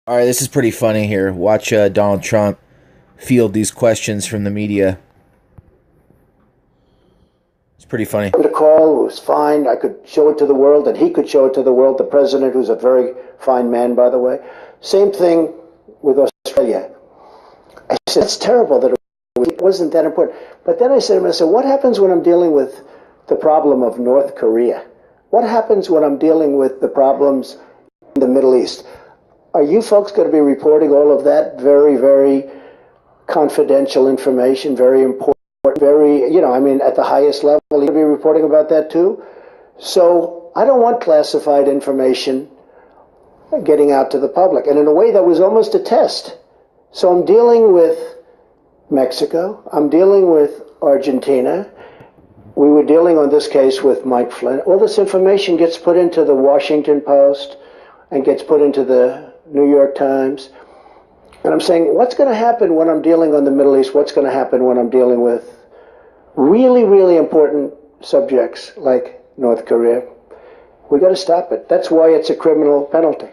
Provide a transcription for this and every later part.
All right, this is pretty funny here. Watch Donald Trump field these questions from the media. It's pretty funny. The call was fine. I could show it to the world, and he could show it to the world. The president, who's a very fine man, by the way. Same thing with Australia. I said, it's terrible that it wasn't that important. But then I said to myself, what happens when I'm dealing with the problem of North Korea? What happens when I'm dealing with the problems in the Middle East? Are you folks going to be reporting all of that very, very confidential information, very important, very, at the highest level? You're going to be reporting about that too? So I don't want classified information getting out to the public. And in a way, that was almost a test. So I'm dealing with Mexico. I'm dealing with Argentina. We were dealing on this case with Mike Flynn. All this information gets put into the Washington Post and gets put into the New York Times. And I'm saying, what's going to happen when I'm dealing on the Middle East? What's going to happen when I'm dealing with really, really important subjects like North Korea? We got to stop it. That's why it's a criminal penalty.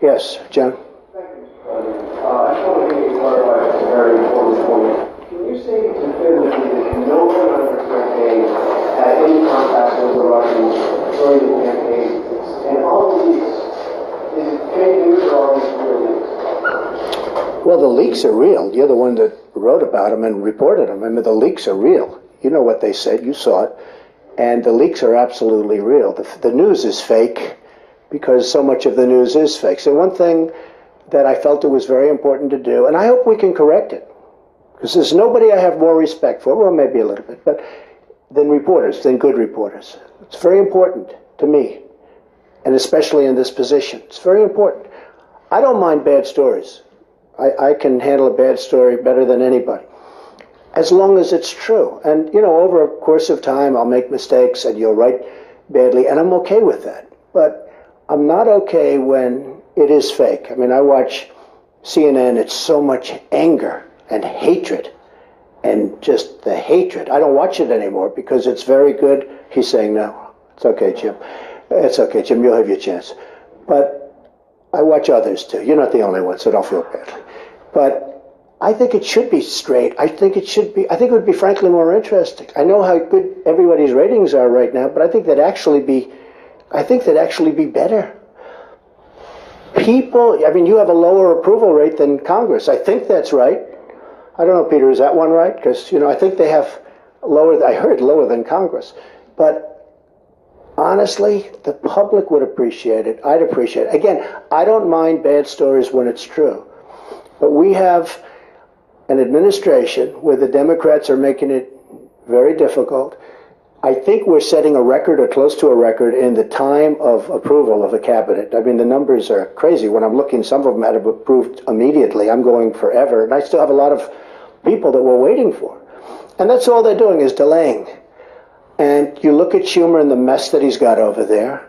Yes, John? Thank you, President. I just want to clarify a very important point. Can you say definitively that no one on the campaign had any contact with the Russians during the campaign? And all of these, is it fake news or are these real leaks? Well, the leaks are real. You're the one that wrote about them and reported them. I mean, the leaks are real. You know what they said. You saw it. And the leaks are absolutely real. The news is fake because so much of the news is fake. So one thing that I felt it was very important to do, and I hope we can correct it, because there's nobody I have more respect for, well, maybe a little bit, but than reporters, than good reporters. It's very important to me, and especially in this position. It's very important. I don't mind bad stories. I can handle a bad story better than anybody, as long as it's true. And, over a course of time, I'll make mistakes and you'll write badly, and I'm okay with that. But I'm not okay when it is fake. I mean, I watch CNN, it's so much anger and hatred, and just the hatred. I don't watch it anymore because it's very good. He's saying no. It's okay, Jim. It's okay, Jim, you'll have your chance. But I watch others too. You're not the only one, so don't feel badly. But I think it should be straight. I think it would be frankly more interesting. I know how good everybody's ratings are right now, but I think that'd actually be better. People, I mean, you have a lower approval rate than Congress. I think that's right. I don't know, Peter, is that one right? Because, I think they have lower than Congress. But honestly, the public would appreciate it. I'd appreciate it. Again, I don't mind bad stories when it's true. But we have an administration where the Democrats are making it very difficult. I think we're setting a record or close to a record in the time of approval of a cabinet. I mean, the numbers are crazy. When I'm looking, some of them had approved immediately. I'm going forever. And I still have a lot of people that we're waiting for. And that's all they're doing is delaying. And you look at Schumer and the mess that he's got over there,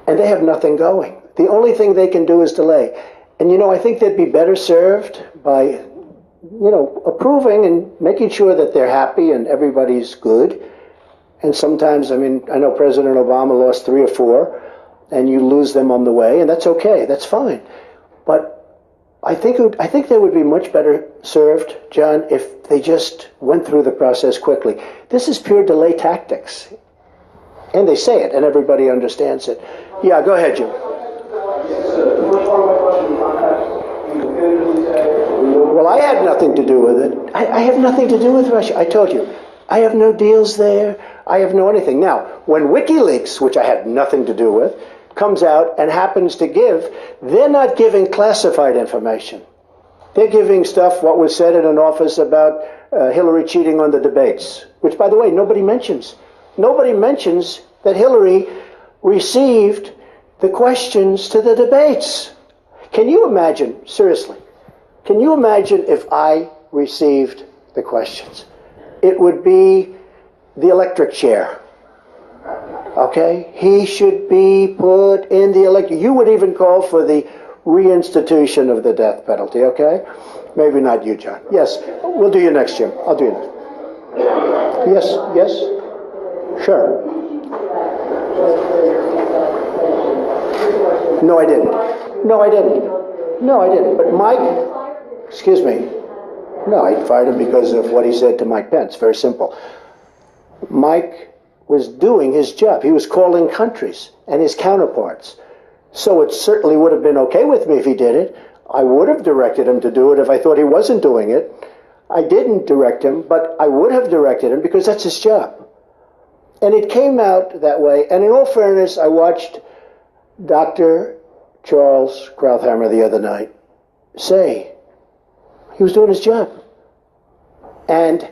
and they have nothing going. The only thing they can do is delay. And, I think they'd be better served by, approving and making sure that they're happy and everybody's good. And sometimes, I know President Obama lost 3 or 4, and you lose them on the way, and that's okay. That's fine. But I think they would be much better served, John, if they just went through the process quickly. This is pure delay tactics. And they say it, and everybody understands it. Yeah, go ahead, Jim. Well, I had nothing to do with it. I have nothing to do with Russia. I told you. I have no deals there. I have no anything. Now, when Wikileaks, which I had nothing to do with, comes out and happens to give, they're not giving classified information. They're giving stuff, what was said in an office about Hillary cheating on the debates, which, by the way, nobody mentions. Nobody mentions that Hillary received the questions to the debates. Can you imagine, seriously, can you imagine if I received the questions? It would be the electric chair. Okay? He should be put in the electric. You would even call for the reinstitution of the death penalty, okay? Maybe not you, John. Yes, we'll do you next, Jim. I'll do you next. Yes? Sure. No, I didn't. No, I didn't. No, I didn't. But Mike, excuse me. No, I fired him because of what he said to Mike Pence. Very simple. Mike was doing his job. He was calling countries and his counterparts. So it certainly would have been okay with me if he did it. I would have directed him to do it if I thought he wasn't doing it. I didn't direct him, but I would have directed him because that's his job. And it came out that way. And in all fairness, I watched Dr. Charles Krauthammer the other night say he was doing his job. And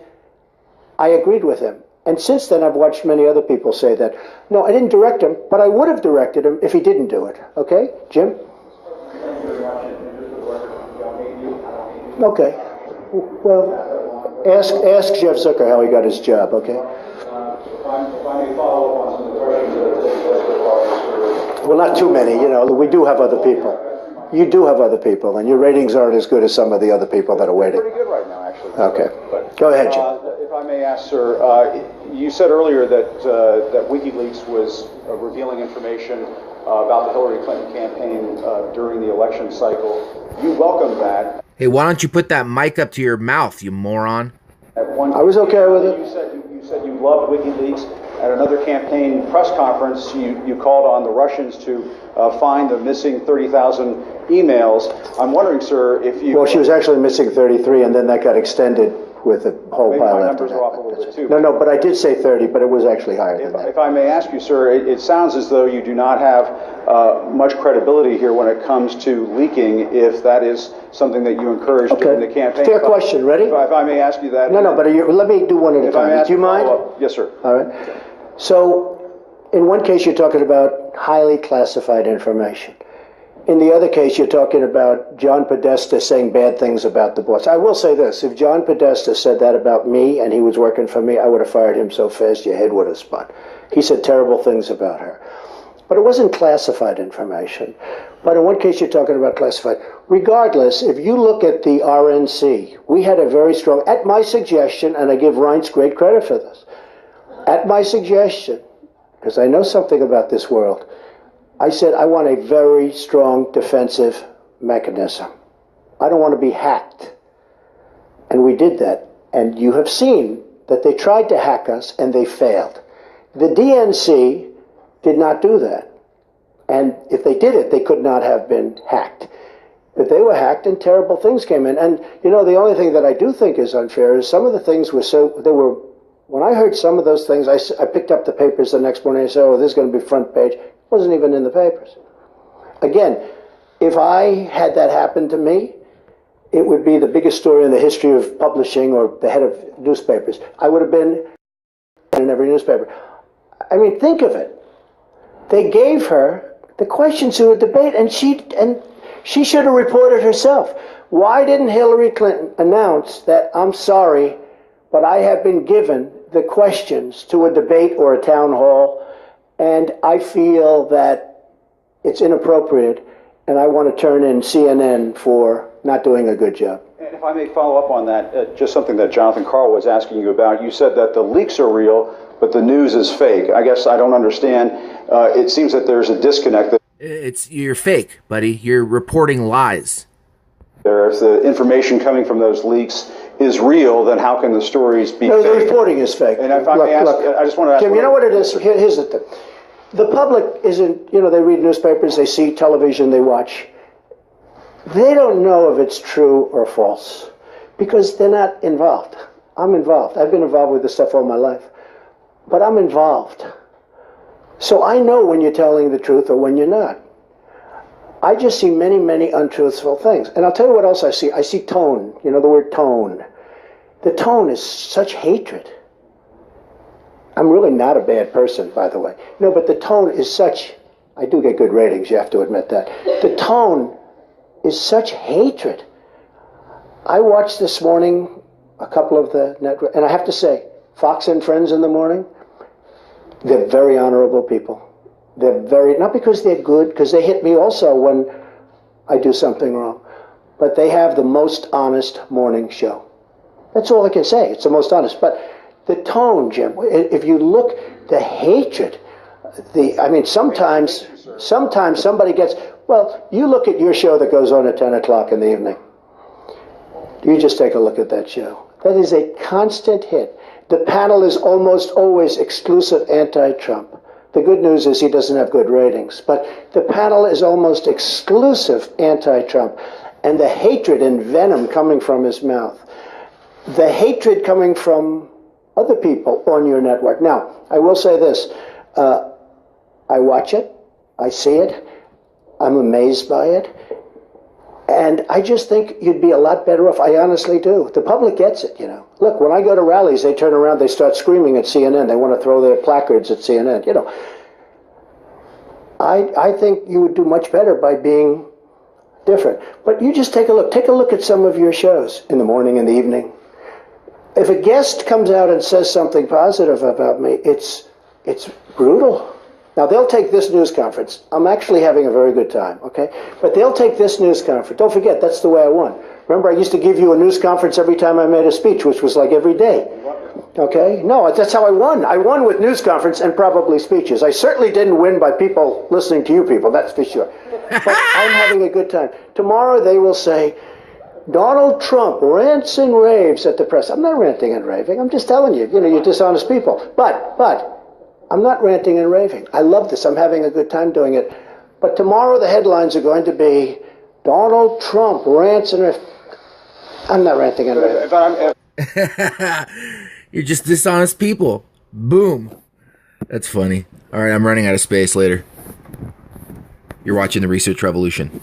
I agreed with him. And since then, I've watched many other people say that. No, I didn't direct him, but I would have directed him if he didn't do it. Okay, Jim? Okay. Well, ask Jeff Zucker how he got his job, okay? If I may follow up on some of the questions that have taken place. Well, not too many, you know. We do have other people. You do have other people, and your ratings aren't as good as some of the other people that are waiting. Pretty good right now, actually. Okay. But, go ahead, Jim. If I may ask, sir, you said earlier that Wikileaks was revealing information about the Hillary Clinton campaign during the election cycle. You welcomed that. Hey, why don't you put that mic up to your mouth, you moron? I was okay with it. You said you loved WikiLeaks. At another campaign press conference, you called on the Russians to find the missing 30,000 emails. I'm wondering, sir, if you... Well, she was actually missing 33, and then that got extended with a whole maybe pile my after numbers that. are off a little bit, too. No, but I did say 30, but it was actually higher than that. If I may ask you, sir, it sounds as though you do not have much credibility here when it comes to leaking, if that is something that you encouraged during the campaign. Fair question. Ready? If I may ask you that. No, but let me do one at a time. Do you mind? Yes, sir. All right. So, in one case, you're talking about highly classified information. In the other case, you're talking about John Podesta saying bad things about the boss. I will say this. If John Podesta said that about me and he was working for me, I would have fired him so fast your head would have spun. He said terrible things about her. But it wasn't classified information. But in one case, you're talking about classified. Regardless, if you look at the RNC, we had a very strong, at my suggestion, and I give Reince great credit for this, at my suggestion, because I know something about this world, I said I want a very strong defensive mechanism. I don't want to be hacked. And we did that. And you have seen that they tried to hack us and they failed. The DNC did not do that. And if they did it, they could not have been hacked. But they were hacked and terrible things came in. And, you know, the only thing that I do think is unfair is some of the things were when I heard some of those things, I picked up the papers the next morning and said, oh, this is going to be front page. It wasn't even in the papers. Again, if I had that happen to me, it would be the biggest story in the history of publishing or the head of newspapers. I would have been in every newspaper. I mean, think of it. They gave her the questions to a debate, and she should have reported herself. Why didn't Hillary Clinton announce that, I'm sorry, but I have been given the questions to a debate or a town hall, and I feel that it's inappropriate, and I want to turn in CNN for not doing a good job. And if I may follow up on that, just something that Jonathan Carl was asking you about. You said that the leaks are real, but the news is fake. I guess I don't understand. It seems that there's a disconnect. You're fake, buddy. You're reporting lies. If the information coming from those leaks is real, then how can the stories be No, fake? the reporting is fake. And if I may ask, I just want to ask... Jim, you know what it is? Here's the thing. The public isn't, you know, they read newspapers, they see television, they watch. They don't know if it's true or false because they're not involved. I'm involved. I've been involved with this stuff all my life. But I'm involved. So I know when you're telling the truth or when you're not. I just see many, many untruthful things. And I'll tell you what else I see. I see tone. You know the word tone. The tone is such hatred. I'm really not a bad person, by the way. No, but the tone is such... I do get good ratings, you have to admit that. The tone is such hatred. I watched this morning a couple of the network, and I have to say, Fox and Friends in the morning, they're very honorable people. They're very, not because they're good, because they hit me also when I do something wrong, but they have the most honest morning show. That's all I can say. It's the most honest. But the tone, Jim, if you look, the hatred, I mean, sometimes somebody gets, Well, you look at your show that goes on at 10 o'clock in the evening. You just take a look at that show. That is a constant hit. The panel is almost always exclusive anti-Trump. The good news is he doesn't have good ratings, but the panel is almost exclusive anti-Trump. And the hatred and venom coming from his mouth, the hatred coming from other people on your network. Now, I will say this. I watch it. I see it. I'm amazed by it. And I just think you'd be a lot better off. I honestly do. The public gets it, you know. Look, when I go to rallies, they turn around, they start screaming at CNN. They want to throw their placards at CNN, you know. I think you would do much better by being different. But you just take a look. Take a look at some of your shows in the morning and the evening. If a guest comes out and says something positive about me, it's brutal. Now, they'll take this news conference. I'm actually having a very good time, okay? But they'll take this news conference. Don't forget, that's the way I won. Remember, I used to give you a news conference every time I made a speech, which was like every day. Okay? No, that's how I won. I won with news conference and probably speeches. I certainly didn't win by people listening to you people, that's for sure. But I'm having a good time. Tomorrow they will say, Donald Trump rants and raves at the press. I'm not ranting and raving. I'm just telling you, you're dishonest people. But I'm not ranting and raving. I love this. I'm having a good time doing it. But tomorrow the headlines are going to be Donald Trump rants and raves. I'm not ranting and raving. You're just dishonest people. Boom. That's funny. All right, I'm running out of space later. You're watching The Research Revolution.